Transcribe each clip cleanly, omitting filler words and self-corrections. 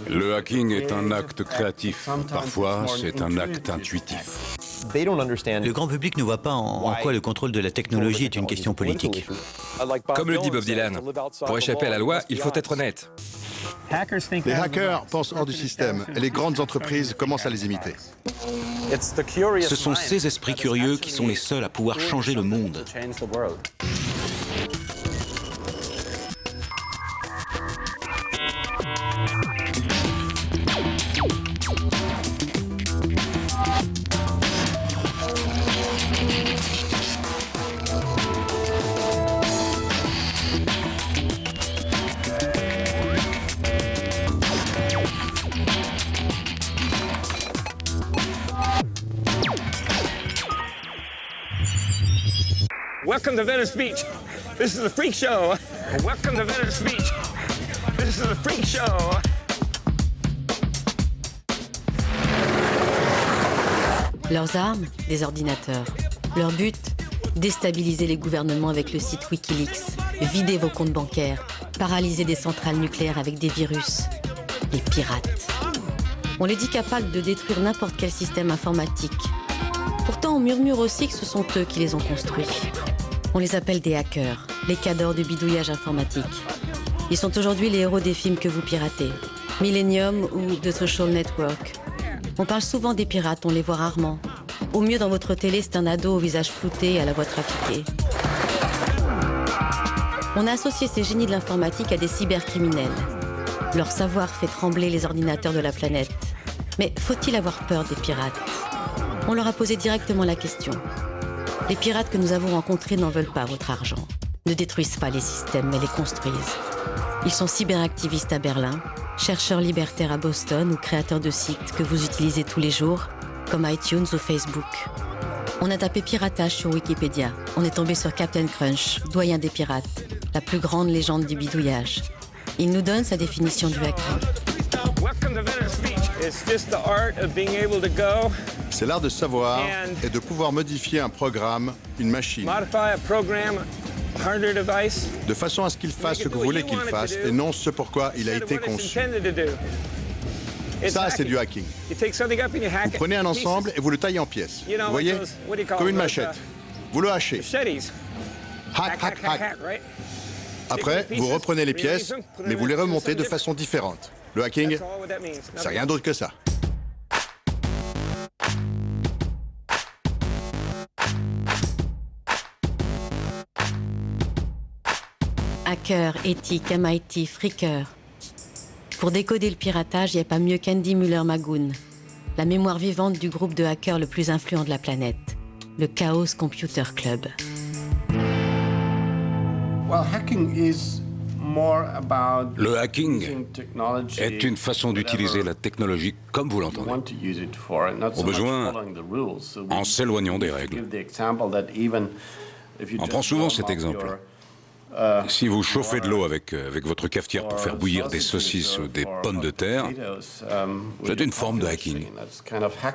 Le hacking est un acte créatif. Parfois, c'est un acte intuitif. Le grand public ne voit pas en quoi le contrôle de la technologie est une question politique. Comme le dit Bob Dylan, pour échapper à la loi, il faut être honnête. Les hackers pensent hors du système et les grandes entreprises commencent à les imiter. Ce sont ces esprits curieux qui sont les seuls à pouvoir changer le monde. Welcome to Venice Beach. This is the Freak Show. Welcome to Venice Beach. This is the Freak Show. Leurs armes, des ordinateurs. Leur but, déstabiliser les gouvernements avec le site Wikileaks, vider vos comptes bancaires, paralyser des centrales nucléaires avec des virus. Les pirates. On les dit capables de détruire n'importe quel système informatique. Pourtant, on murmure aussi que ce sont eux qui les ont construits. On les appelle des hackers, les cadors du bidouillage informatique. Ils sont aujourd'hui les héros des films que vous piratez. Millennium ou The Social Network. On parle souvent des pirates, on les voit rarement. Au mieux, dans votre télé, c'est un ado au visage flouté et à la voix trafiquée. On a associé ces génies de l'informatique à des cybercriminels. Leur savoir fait trembler les ordinateurs de la planète. Mais faut-il avoir peur des pirates ? On leur a posé directement la question. Les pirates que nous avons rencontrés n'en veulent pas votre argent. Ne détruisent pas les systèmes, mais les construisent. Ils sont cyberactivistes à Berlin, chercheurs libertaires à Boston ou créateurs de sites que vous utilisez tous les jours, comme iTunes ou Facebook. On a tapé piratage sur Wikipédia. On est tombé sur Captain Crunch, doyen des pirates, la plus grande légende du bidouillage. Il nous donne sa définition du hacking. C'est l'art de savoir et de pouvoir modifier un programme, une machine, de façon à ce qu'il fasse ce que vous voulez qu'il fasse et non ce pourquoi il a été conçu. Ça, c'est du hacking. Vous prenez un ensemble et vous le taillez en pièces. Vous voyez, comme une machette. Vous le hachez. Hack, hack, hack. Après, vous reprenez les pièces, mais vous les remontez de façon différente. Le hacking, c'est rien d'autre que ça. Hacker, éthique, MIT, Freaker. Pour décoder le piratage, il n'y a pas mieux qu'Andy Muller-Magoon, la mémoire vivante du groupe de hackers le plus influent de la planète, le Chaos Computer Club. Le hacking est une façon d'utiliser la technologie comme vous l'entendez. Au besoin, en s'éloignant des règles. On prend souvent cet exemple. Si vous chauffez de l'eau avec votre cafetière pour faire bouillir des saucisses ou des pommes de terre, c'est une forme de hacking,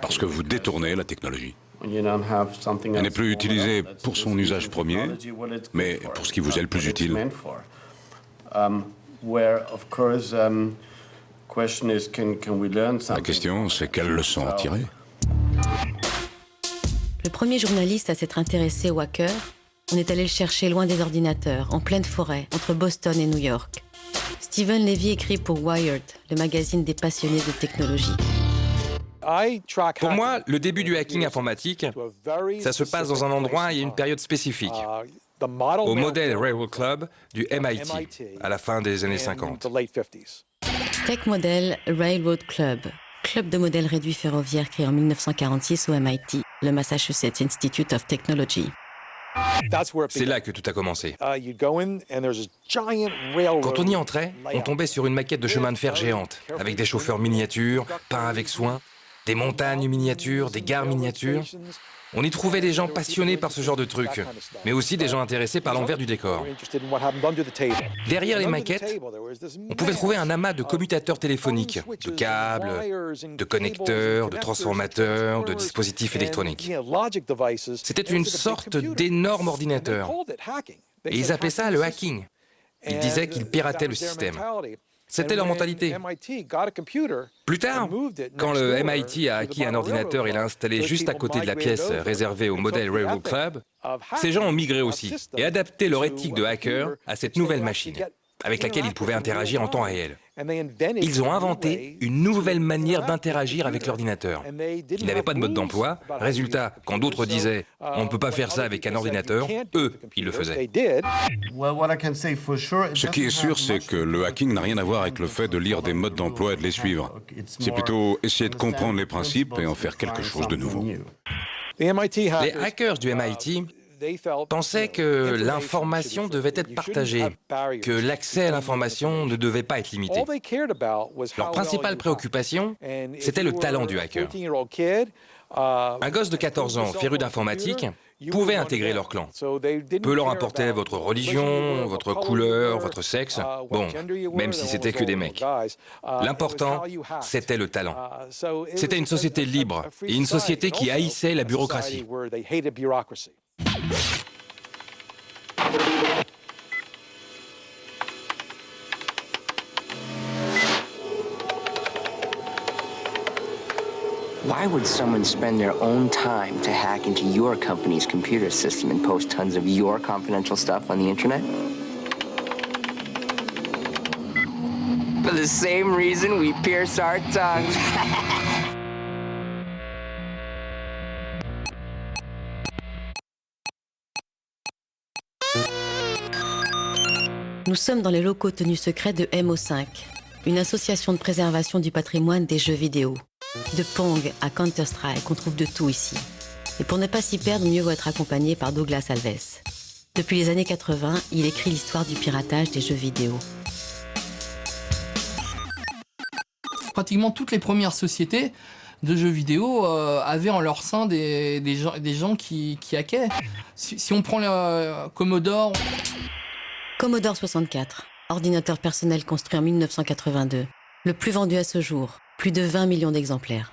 parce que vous détournez la technologie. Elle n'est plus utilisée pour son usage premier, mais pour ce qui vous est le plus utile. La question, c'est quelle leçon en tirer ? Le premier journaliste à s'être intéressé aux hackers, on est allé le chercher loin des ordinateurs, en pleine forêt, entre Boston et New York. Stephen Levy écrit pour Wired, le magazine des passionnés de technologie. Pour moi, le début du hacking informatique, ça se passe dans un endroit et une période spécifique. Au Model Railroad Club du MIT, à la fin des années 50. Tech Model Railroad Club, club de modèles réduits ferroviaires créé en 1946 au MIT, le Massachusetts Institute of Technology. C'est là que tout a commencé. Quand on y entrait, on tombait sur une maquette de chemin de fer géante, avec des chauffeurs miniatures, peints avec soin, des montagnes miniatures, des gares miniatures. On y trouvait des gens passionnés par ce genre de trucs, mais aussi des gens intéressés par l'envers du décor. Derrière les maquettes, on pouvait trouver un amas de commutateurs téléphoniques, de câbles, de connecteurs, de transformateurs, de dispositifs électroniques. C'était une sorte d'énorme ordinateur. Et ils appelaient ça le hacking. Ils disaient qu'ils pirataient le système. C'était leur mentalité. Plus tard, quand le MIT a acquis un ordinateur et l'a installé juste à côté de la pièce réservée au Model Railroad Club, ces gens ont migré aussi et adapté leur éthique de hacker à cette nouvelle machine, avec laquelle ils pouvaient interagir en temps réel. Ils ont inventé une nouvelle manière d'interagir avec l'ordinateur. Ils n'avaient pas de mode d'emploi. Résultat, quand d'autres disaient « on ne peut pas faire ça avec un ordinateur », eux, ils le faisaient. Ce qui est sûr, c'est que le hacking n'a rien à voir avec le fait de lire des modes d'emploi et de les suivre. C'est plutôt essayer de comprendre les principes et en faire quelque chose de nouveau. Les hackers du MIT pensaient que l'information devait être partagée, que l'accès à l'information ne devait pas être limité. Leur principale préoccupation, c'était le talent du hacker. Un gosse de 14 ans, féru d'informatique, pouvait intégrer leur clan. Peu leur importait votre religion, votre couleur, votre sexe, bon, même si c'était que des mecs. L'important, c'était le talent. C'était une société libre et une société qui haïssait la bureaucratie. Why would someone spend their own time to hack into your company's computer system and post tons of your confidential stuff on the internet? For the same reason we pierce our tongues. Nous sommes dans les locaux tenus secrets de MO5, une association de préservation du patrimoine des jeux vidéo. De Pong à Counter-Strike, on trouve de tout ici. Et pour ne pas s'y perdre, mieux vaut être accompagné par Douglas Alves. Depuis les années 80, il écrit l'histoire du piratage des jeux vidéo. Pratiquement toutes les premières sociétés de jeux vidéo avaient en leur sein des gens qui hackaient. Si on prend le Commodore... Commodore 64, ordinateur personnel construit en 1982, le plus vendu à ce jour, plus de 20 millions d'exemplaires.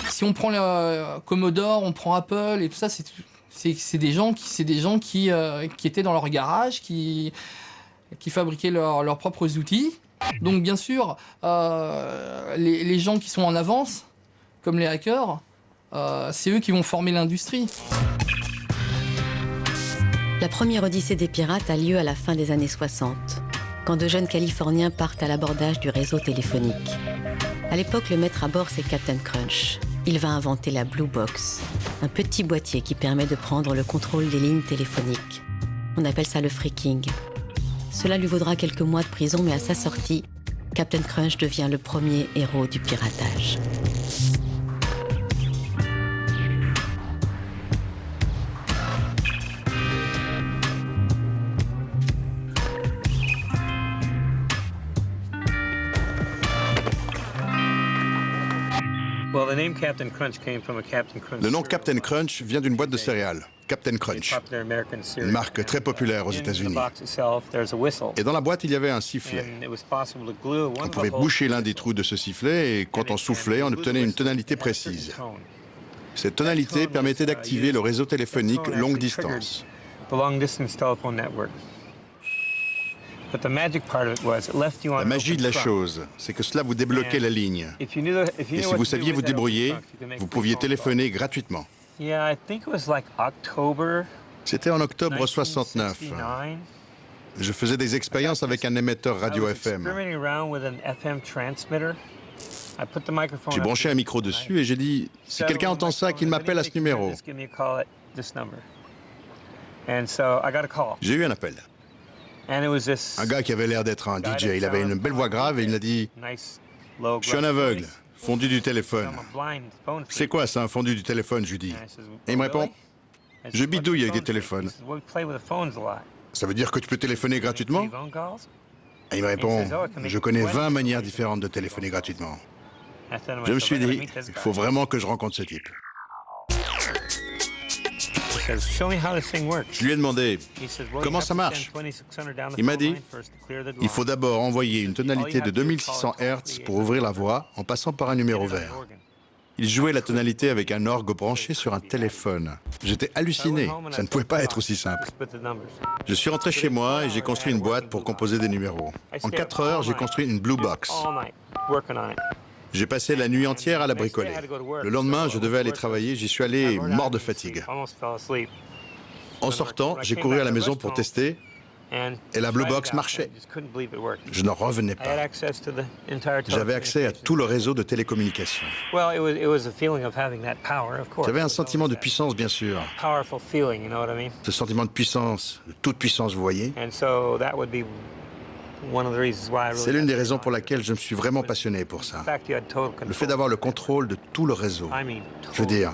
Si on prend le Commodore, on prend Apple et tout ça, c'est des gens qui étaient dans leur garage, qui fabriquaient leurs propres outils. Donc bien sûr, les gens qui sont en avance, comme les hackers, c'est eux qui vont former l'industrie. La première odyssée des pirates a lieu à la fin des années 60, quand de jeunes Californiens partent à l'abordage du réseau téléphonique. À l'époque, le maître à bord, c'est Captain Crunch. Il va inventer la Blue Box, un petit boîtier qui permet de prendre le contrôle des lignes téléphoniques. On appelle ça le phreaking. Cela lui vaudra quelques mois de prison, mais à sa sortie, Captain Crunch devient le premier héros du piratage. Le nom Captain Crunch vient d'une boîte de céréales, Captain Crunch, une marque très populaire aux États-Unis. Et dans la boîte, il y avait un sifflet. On pouvait boucher l'un des trous de ce sifflet et quand on soufflait, on obtenait une tonalité précise. Cette tonalité permettait d'activer le réseau téléphonique longue distance. La magie de la chose, c'est que cela vous débloquait la ligne. Et si vous saviez vous débrouiller, vous pouviez téléphoner gratuitement. C'était en octobre 69. Je faisais des expériences avec un émetteur radio FM. J'ai branché un micro dessus et j'ai dit « Si quelqu'un entend ça, qu'il m'appelle à ce numéro. » J'ai eu un appel. Un gars qui avait l'air d'être un DJ. Il avait une belle voix grave et il m'a dit « Je suis un aveugle, fondu du téléphone. » « C'est quoi ça, un fondu du téléphone ?» je lui dis. Et il me répond « Je bidouille avec des téléphones. » « Ça veut dire que tu peux téléphoner gratuitement ?» Et il me répond « Je connais 20 manières différentes de téléphoner gratuitement. » Je me suis dit « Il faut vraiment que je rencontre ce type. » Je lui ai demandé « Comment ça marche ?» Il m'a dit « Il faut d'abord envoyer une tonalité de 2600 Hz pour ouvrir la voix en passant par un numéro vert. Il jouait la tonalité avec un orgue branché sur un téléphone. J'étais halluciné, ça ne pouvait pas être aussi simple. Je suis rentré chez moi et j'ai construit une boîte pour composer des numéros. En 4 heures, j'ai construit une Blue Box. J'ai passé la nuit entière à la bricoler. Le lendemain, je devais aller travailler, j'y suis allé mort de fatigue. En sortant, j'ai couru à la maison pour tester et la Blue Box marchait. Je n'en revenais pas. J'avais accès à tout le réseau de télécommunications. J'avais un sentiment de puissance, bien sûr. Ce sentiment de puissance, de toute puissance, vous voyez. C'est l'une des raisons pour laquelle je me suis vraiment passionné pour ça. Le fait d'avoir le contrôle de tout le réseau. Je veux dire,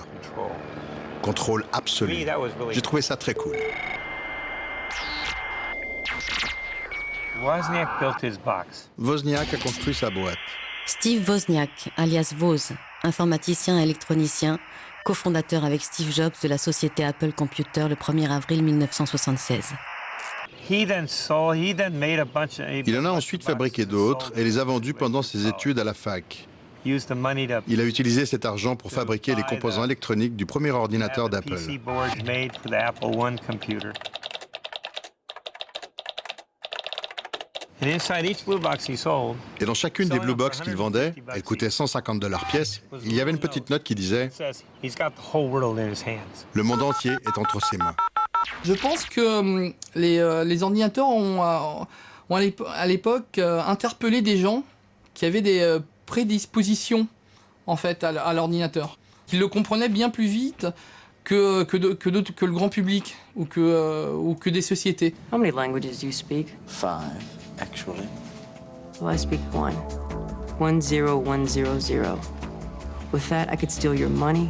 contrôle absolu. J'ai trouvé ça très cool. Wozniak a construit sa boîte. Steve Wozniak, alias Woz, informaticien et électronicien, cofondateur avec Steve Jobs de la société Apple Computer le 1er avril 1976. Il en a ensuite fabriqué d'autres et les a vendus pendant ses études à la fac. Il a utilisé cet argent pour fabriquer les composants électroniques du premier ordinateur d'Apple. Et dans chacune des Blue Box qu'il vendait, elle coûtait $150 pièce, il y avait une petite note qui disait « Le monde entier est entre ses mains ». Je pense que les ordinateurs ont à l'époque interpellé des gens qui avaient des prédispositions en fait à l'ordinateur, qui le comprenaient bien plus vite que le grand public ou que des sociétés. How many languages do you speak? 5, actually. Well, I speak 1. 10100. With that, I could steal your money,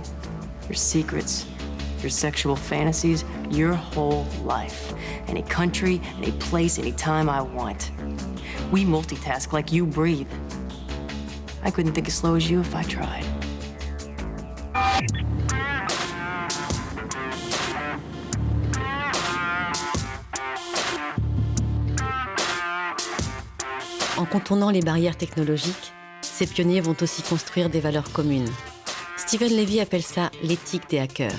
your secrets, your sexual fantasies, your whole life. Any country, any place, any time I want. We multitask like you breathe. I couldn't think as slow as you if I tried. En contournant les barrières technologiques, ces pionniers vont aussi construire des valeurs communes. Steven Levy appelle ça l'éthique des hackers.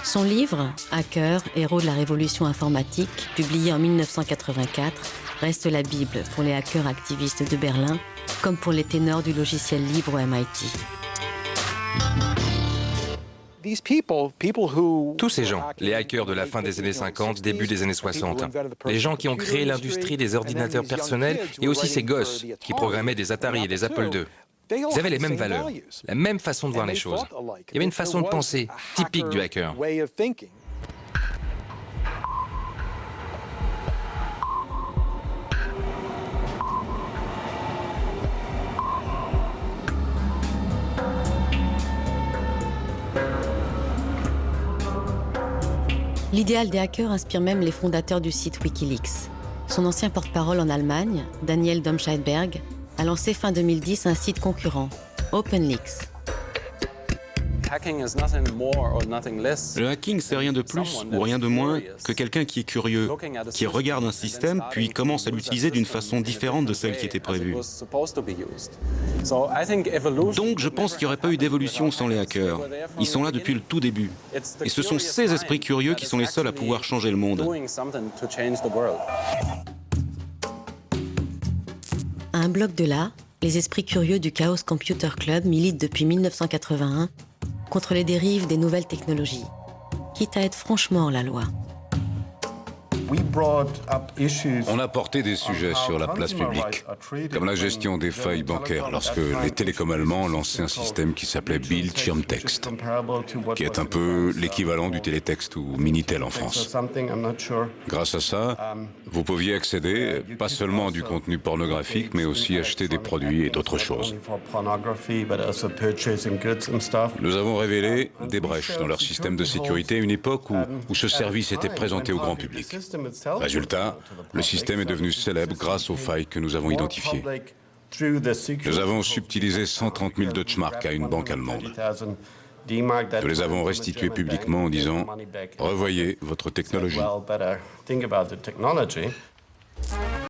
Son livre, Hacker, héros de la révolution informatique, publié en 1984, reste la Bible pour les hackers activistes de Berlin, comme pour les ténors du logiciel libre au MIT. Tous ces gens, les hackers de la fin des années 50, début des années 60, les gens qui ont créé l'industrie des ordinateurs personnels et aussi ces gosses qui programmaient des Atari et des Apple II, ils avaient les mêmes valeurs, la même façon de voir les choses. Il y avait une façon de penser typique du hacker. L'idéal des hackers inspire même les fondateurs du site Wikileaks. Son ancien porte-parole en Allemagne, Daniel Domscheit-Berg, a lancé fin 2010 un site concurrent, OpenLeaks. Le hacking, c'est rien de plus ou rien de moins que quelqu'un qui est curieux, qui regarde un système puis commence à l'utiliser d'une façon différente de celle qui était prévue. Donc je pense qu'il n'y aurait pas eu d'évolution sans les hackers. Ils sont là depuis le tout début. Et ce sont ces esprits curieux qui sont les seuls à pouvoir changer le monde. À un bloc de là, les esprits curieux du Chaos Computer Club militent depuis 1981 contre les dérives des nouvelles technologies, quitte à être franchement la loi. On a porté des sujets sur la place publique, comme la gestion des failles bancaires lorsque les télécoms allemands lançaient un système qui s'appelait Bildschirmtext, qui est un peu l'équivalent du télétexte ou Minitel en France. Grâce à ça, vous pouviez accéder pas seulement à du contenu pornographique, mais aussi acheter des produits et d'autres choses. Nous avons révélé des brèches dans leur système de sécurité à une époque où ce service était présenté au grand public. Résultat, le système est devenu célèbre grâce aux failles que nous avons identifiées. Nous avons subtilisé 130 000 Deutschmark à une banque allemande. Nous les avons restitués publiquement en disant « Revoyez votre technologie ».